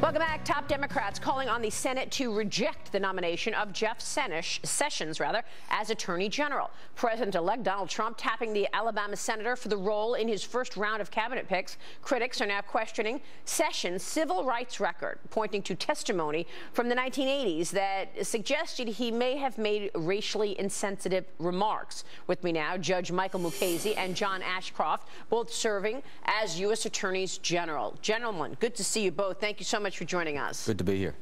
Welcome back. Top Democrats calling on the Senate to reject the nomination of Jeff Sessions as Attorney General. President-elect Donald Trump tapping the Alabama senator for the role in his first round of cabinet picks. Critics are now questioning Sessions' civil rights record, pointing to testimony from the 1980s that suggested he may have made racially insensitive remarks. With me now, Judge Michael Mukasey and John Ashcroft, both serving as U.S. Attorneys General. Gentlemen, good to see you both. Thank you so much for joining us. Good to be here.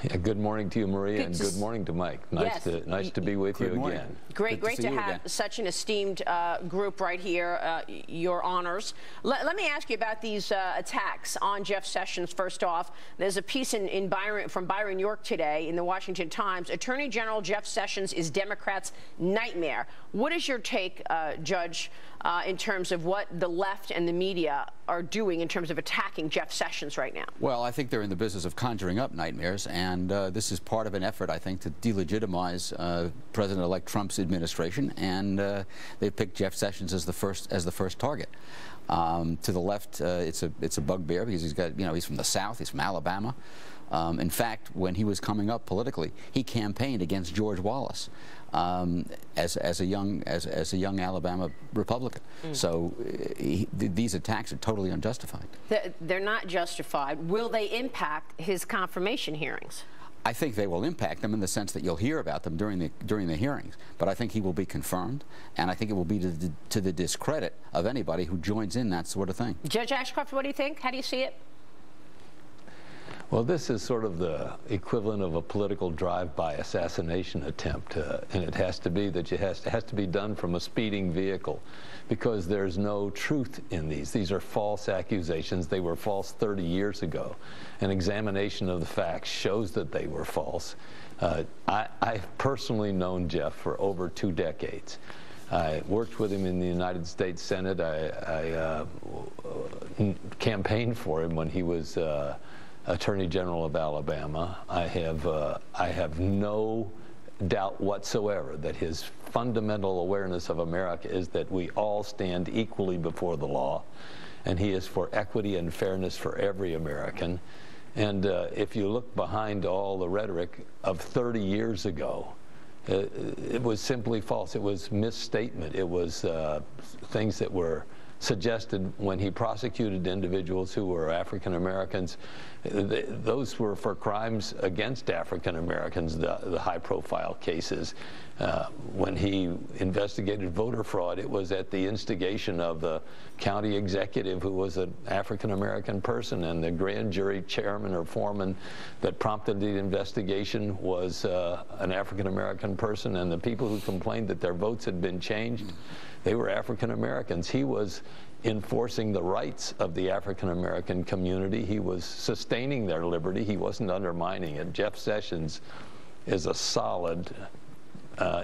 Yeah, good morning to you, Maria, and good morning to Mike. Nice to be with you again. Great to have such an esteemed group right here, your honors. Let me ask you about these attacks on Jeff Sessions. First off, there's a piece from Byron York today in the Washington Times. Attorney General Jeff Sessions is Democrats' nightmare. What is your take, Judge, in terms of what the left and the media are doing in terms of attacking Jeff Sessions right now? Well, I think they're in the business of conjuring up nightmares, and this is part of an effort, I think, to delegitimize President-elect Trump's administration, and they picked Jeff Sessions as the first target. To the left, it's a bugbear because he's from the South, he's from Alabama. In fact, when he was coming up politically, he campaigned against George Wallace as a young Alabama Republican. So these attacks are totally unjustified. They're not justified. Will they impact his confirmation hearings? I think they will impact them in the sense that you'll hear about them during the hearings. But I think he will be confirmed, and I think it will be to the discredit of anybody who joins in that sort of thing. Judge Ashcroft, what do you think? How do you see it? Well, this is sort of the equivalent of a political drive-by assassination attempt, and it has to be that it has to be done from a speeding vehicle, because there's no truth in these. These are false accusations. They were false 30 years ago. An examination of the facts shows that they were false. I've personally known Jeff for over 2 decades. I worked with him in the United States Senate. I campaigned for him when he was Attorney General of Alabama. I have no doubt whatsoever that his fundamental awareness of America is that we all stand equally before the law, and he is for equity and fairness for every American. And if you look behind all the rhetoric of 30 years ago, it was simply false. It was misstatement. It was things that were suggested when he prosecuted individuals who were African Americans. Those were for crimes against African Americans, the high-profile cases. When he investigated voter fraud, it was at the instigation of the county executive, who was an African American person, and the grand jury chairman or foreman that prompted the investigation was an African American person, and the people who complained that their votes had been changed, they were African Americans. He was enforcing the rights of the African American community. He was sustaining their liberty. He wasn't undermining it. Jeff Sessions is a solid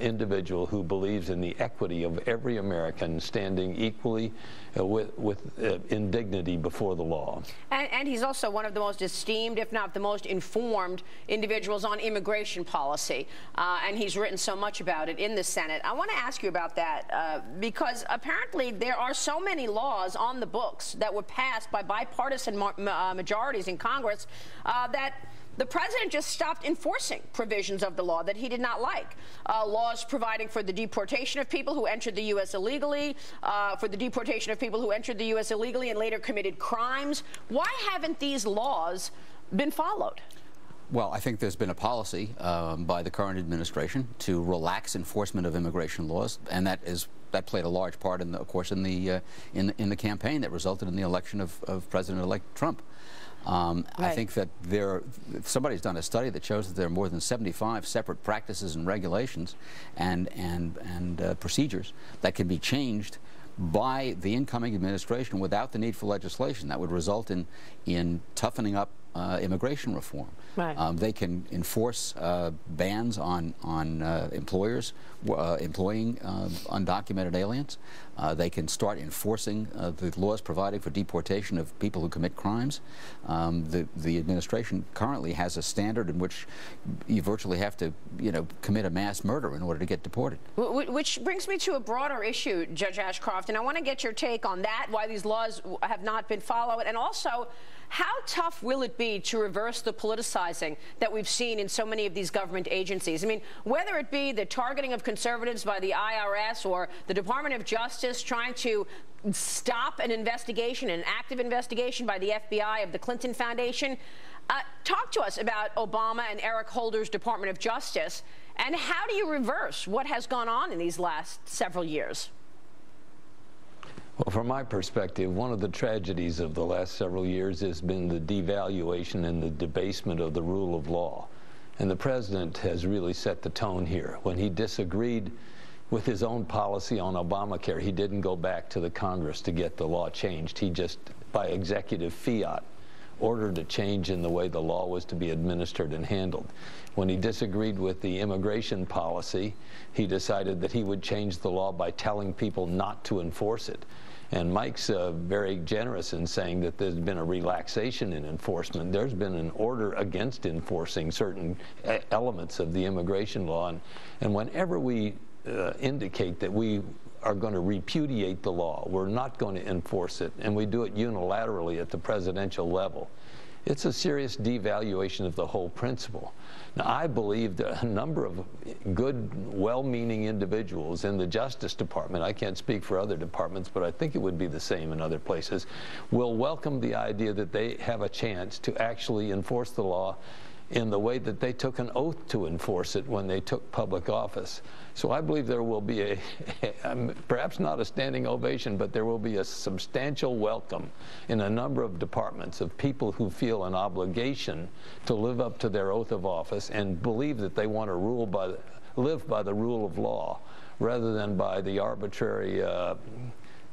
individual who believes in the equity of every American standing equally in dignity before the law. And he's also one of the most esteemed, if not the most informed individuals on immigration policy. And he's written so much about it in the Senate. I want to ask you about that because apparently there are so many laws on the books that were passed by bipartisan majorities in Congress that the president just stopped enforcing provisions of the law that he did not like. Laws providing for the deportation of people who entered the U.S. illegally, for the deportation of people who entered the U.S. illegally and later committed crimes. Why haven't these laws been followed? Well, I think there's been a policy by the current administration to relax enforcement of immigration laws, and that played a large part, of course, in the campaign that resulted in the election of President-elect Trump. Right. I think that somebody's done a study that shows that there are more than 75 separate practices and regulations and procedures that can be changed by the incoming administration without the need for legislation. That would result in toughening up immigration reform. Right. They can enforce bans on employers employing undocumented aliens. They can start enforcing the laws providing for deportation of people who commit crimes. The administration currently has a standard in which you virtually have to, commit a mass murder in order to get deported. Which brings me to a broader issue, Judge Ashcroft, and I want to get your take on that, why these laws have not been followed, and also how tough will it be to reverse the politicizing that we've seen in so many of these government agencies? I mean, whether it be the targeting of conservatives by the IRS or the Department of Justice trying to stop an investigation, an active investigation by the FBI of the Clinton Foundation. Talk to us about Obama and Eric Holder's Department of Justice, and how do you reverse what has gone on in these last several years? Well, from my perspective, one of the tragedies of the last several years has been the devaluation and the debasement of the rule of law. And the president has really set the tone here. When he disagreed with his own policy on Obamacare, he didn't go back to the Congress to get the law changed. He just, by executive fiat, ordered a change in the way the law was to be administered and handled. When he disagreed with the immigration policy, he decided that he would change the law by telling people not to enforce it. And Mike's very generous in saying that there's been a relaxation in enforcement. There's been an order against enforcing certain elements of the immigration law. And whenever we indicate that we are going to repudiate the law, we're not going to enforce it, and we do it unilaterally at the presidential level, it's a serious devaluation of the whole principle. Now, I believe that a number of good, well-meaning individuals in the Justice Department, I can't speak for other departments, but I think it would be the same in other places, will welcome the idea that they have a chance to actually enforce the law in the way that they took an oath to enforce it when they took public office. So I believe there will be perhaps not a standing ovation, but there will be a substantial welcome in a number of departments of people who feel an obligation to live up to their oath of office and believe that they want to live by the rule of law rather than by the arbitrary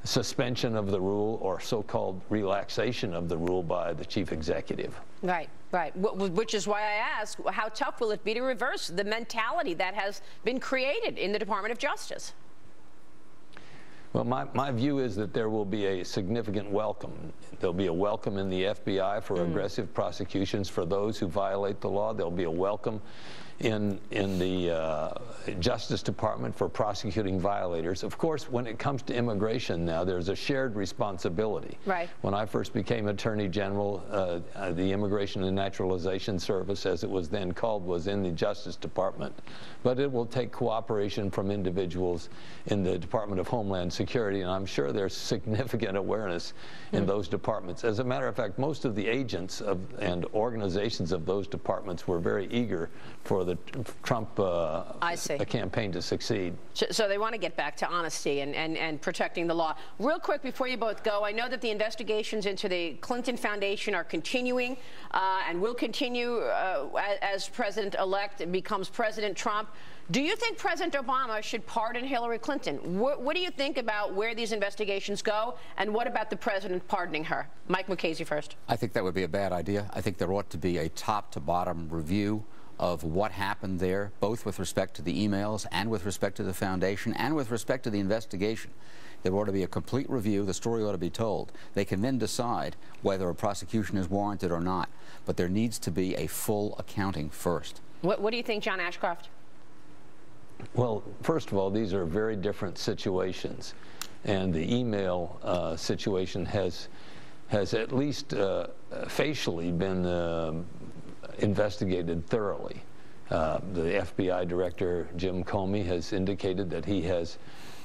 suspension of the rule or so-called relaxation of the rule by the chief executive. Right, right. Which is why I ask, how tough will it be to reverse the mentality that has been created in the Department of Justice? Well, my view is that there will be a significant welcome. There'll be a welcome in the FBI for aggressive prosecutions for those who violate the law. There'll be a welcome in the Justice Department for prosecuting violators. Of course, when it comes to immigration now, there's a shared responsibility. Right. When I first became Attorney General, the Immigration and Naturalization Service, as it was then called, was in the Justice Department. But it will take cooperation from individuals in the Department of Homeland Security, and I'm sure there's significant awareness in those departments. As a matter of fact, most of the agents and organizations of those departments were very eager for the Trump campaign to succeed. So they want to get back to honesty and protecting the law. Real quick before you both go, I know that the investigations into the Clinton Foundation are continuing and will continue as President-elect becomes President Trump. Do you think President Obama should pardon Hillary Clinton? What do you think about where these investigations go, and what about the president pardoning her? Mike Mukasey first. I think that would be a bad idea. I think there ought to be a top-to-bottom review of what happened there, both with respect to the emails and with respect to the foundation and with respect to the investigation. There ought to be a complete review. The story ought to be told. They can then decide whether a prosecution is warranted or not. But there needs to be a full accounting first. What do you think, John Ashcroft? Well, first of all, these are very different situations. And the email situation has at least facially been investigated thoroughly. The FBI director, Jim Comey, has indicated that he has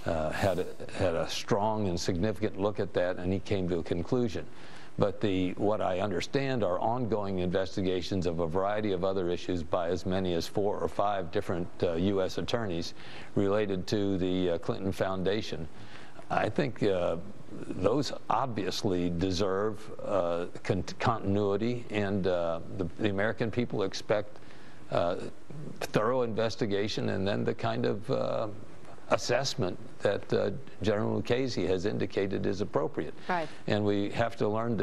had a strong and significant look at that, and he came to a conclusion. But what I understand are ongoing investigations of a variety of other issues by as many as 4 or 5 different U.S. attorneys related to the Clinton Foundation. I think those obviously deserve continuity, and the American people expect thorough investigation and then the kind of assessment that General Mukasey has indicated is appropriate. Right. And we have to learn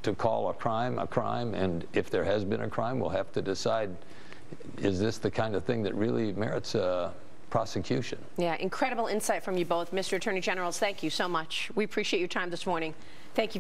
to call a crime, and if there has been a crime, we'll have to decide, is this the kind of thing that really merits prosecution? Yeah, incredible insight from you both. Mr. Attorney Generals, thank you so much. We appreciate your time this morning. Thank you.